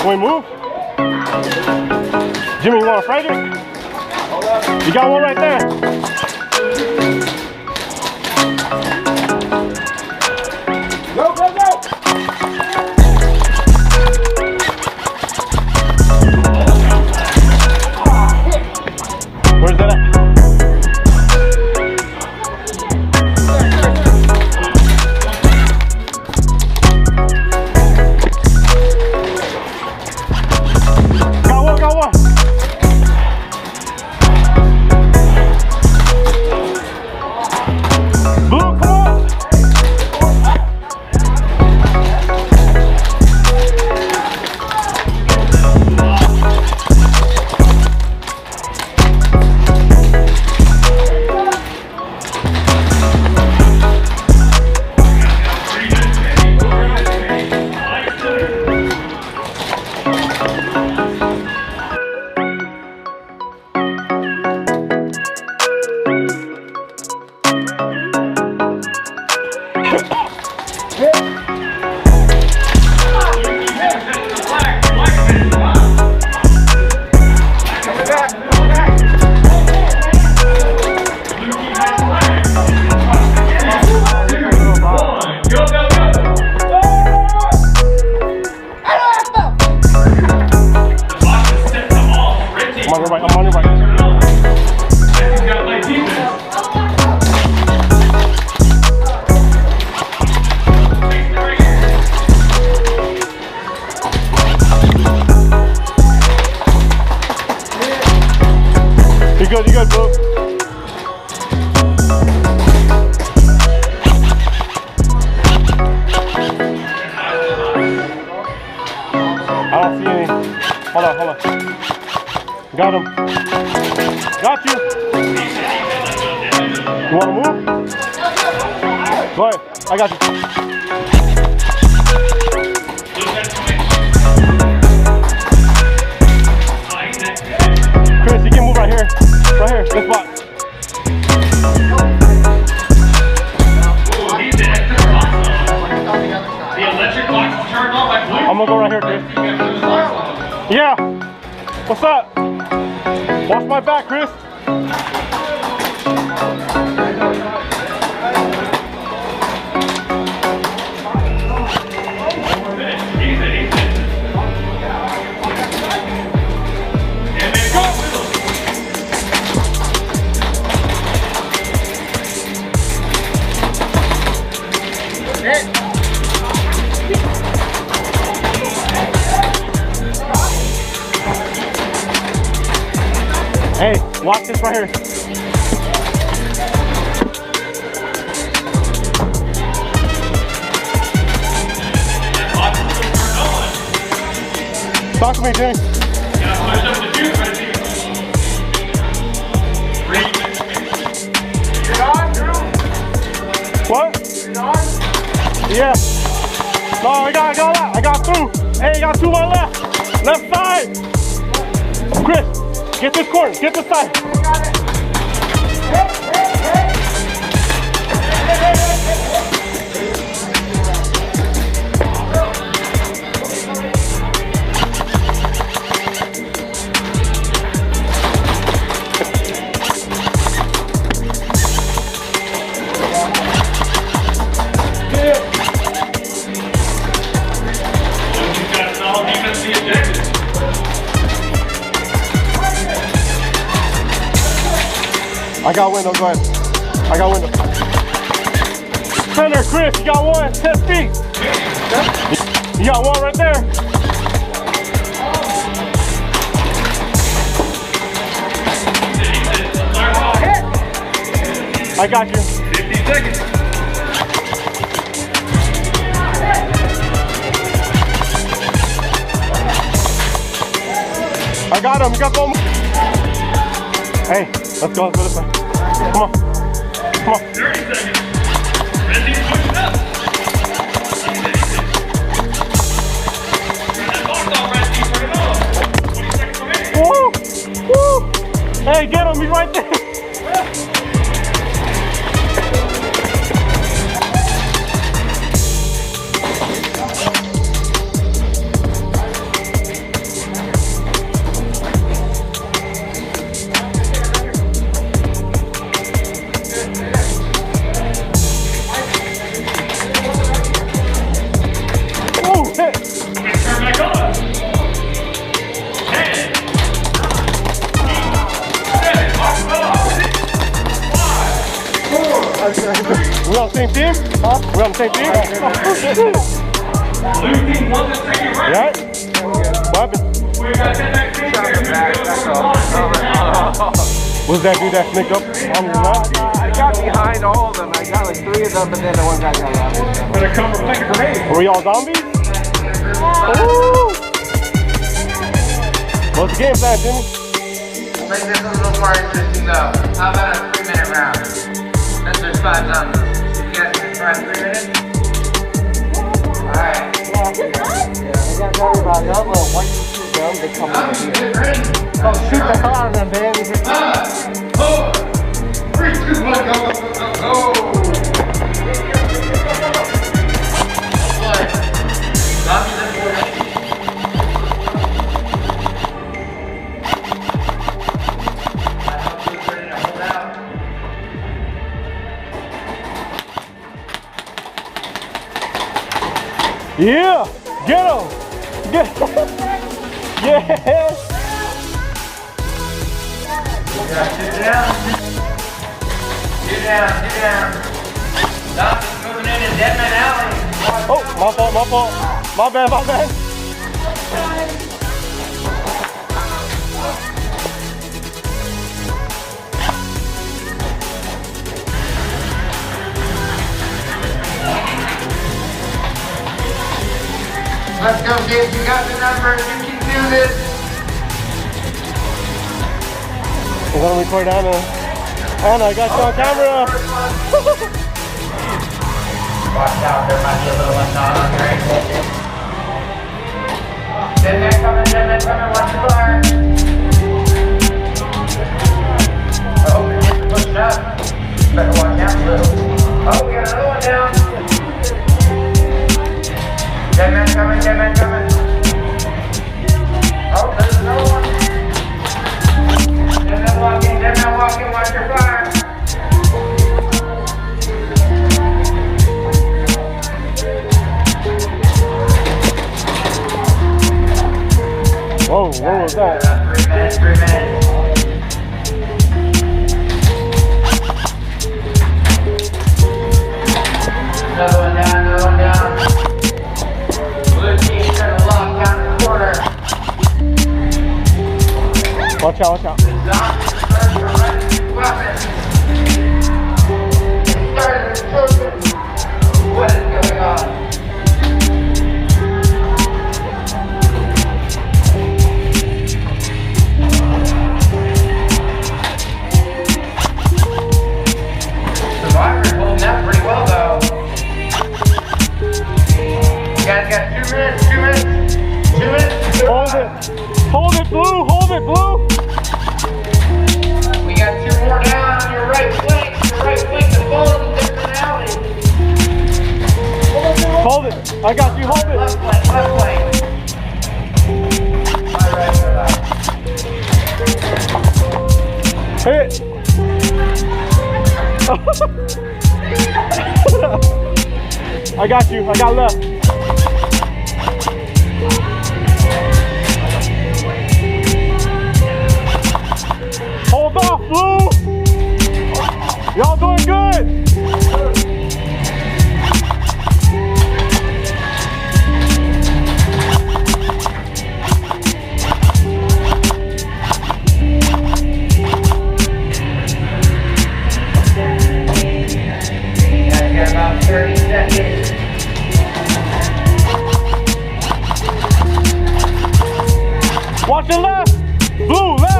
we move? Jimmy, you want to fight it? You got one right there. Go, go, go! Where's that at? Got one. Blue, come on. I'm on your right. You good, bro. I don't see any. Hold on. Got him. Got you. You want to move? Go ahead. I got you. Chris, you can move right here. Right here. This spot. The electric box is turned off. I'm gonna go right here, Chris. Yeah. What's up? Watch my back, Chris. Hey, watch this right here. Talk to me, Jimmy. What? Yeah. No, I got through. Hey, I got 2 more left. Left side. Chris. Get this corner, get this side. I got window, go ahead. I got window. Center, Chris, you got one, 10 feet. You got one right there. I got you. 15 seconds. I got him, you got one. Hey, let's go this way. Come on. 30 seconds. Ready to push it up. Turn that box off, Randy. Turn it off. 20 seconds remaining. Woo! Woo! Hey, get him, he's right there. back on. 10, 9, 8, 7, off, 5, 4, We on the same team? Huh? We on the same team? blue team won the second round. You alright? What happened? We got 10 back team here. Was that dude that sneaked up on your left? I got behind all of them. I got like 3 of them, but then the one guy got out. Gonna come from second grenade. Were we all zombies? Ooh. What's the game plan, Jimmy? Make this a little more interesting though. How about a 3-minute round? Since there's 5 zombies. You guys can try 3 minutes? Alright. I got everybody. I'm like, once you shoot them, they come over here. Oh, shoot the hell out of them, man. 5, 4, 3, 2, 1, go, go, go, go, go. Zombies in formation. Yeah! Get him! Get Yeah! Sit down. Sit down, sit down. Zombies moving in Dead Man Alley. Oh, my fault, my fault. My bad, my bad. Let's go, kids. You got the numbers. You can do this. I'm gonna record Anna. Anna, I got you on camera. Watch out, there might be a little left on your ankle. Dead man coming, watch your bar. Oh, you're getting pushed up. Better watch out a little. Oh, we got another one down. Dead man coming. Oh, there's another one. Dead man walking, watch your fire. Whoa, what was that? 3 minutes. Another one down. Blue team's trying to lock down the corner. Watch out, watch out. The zombies are starting to run into weapons. They started to focus. What is going on? Survivor's holding up pretty well though. You guys got 2 minutes. 2 minutes. Hold it, Blue, We got 2 more down on your right flank. The ball is a different alley. Hold it. I got you, hold it. Left flank. My right, your left. Hit. I got you, I got left. Hold off, Blue. Y'all doing good. About 30 seconds. Watch your left. Blue, left.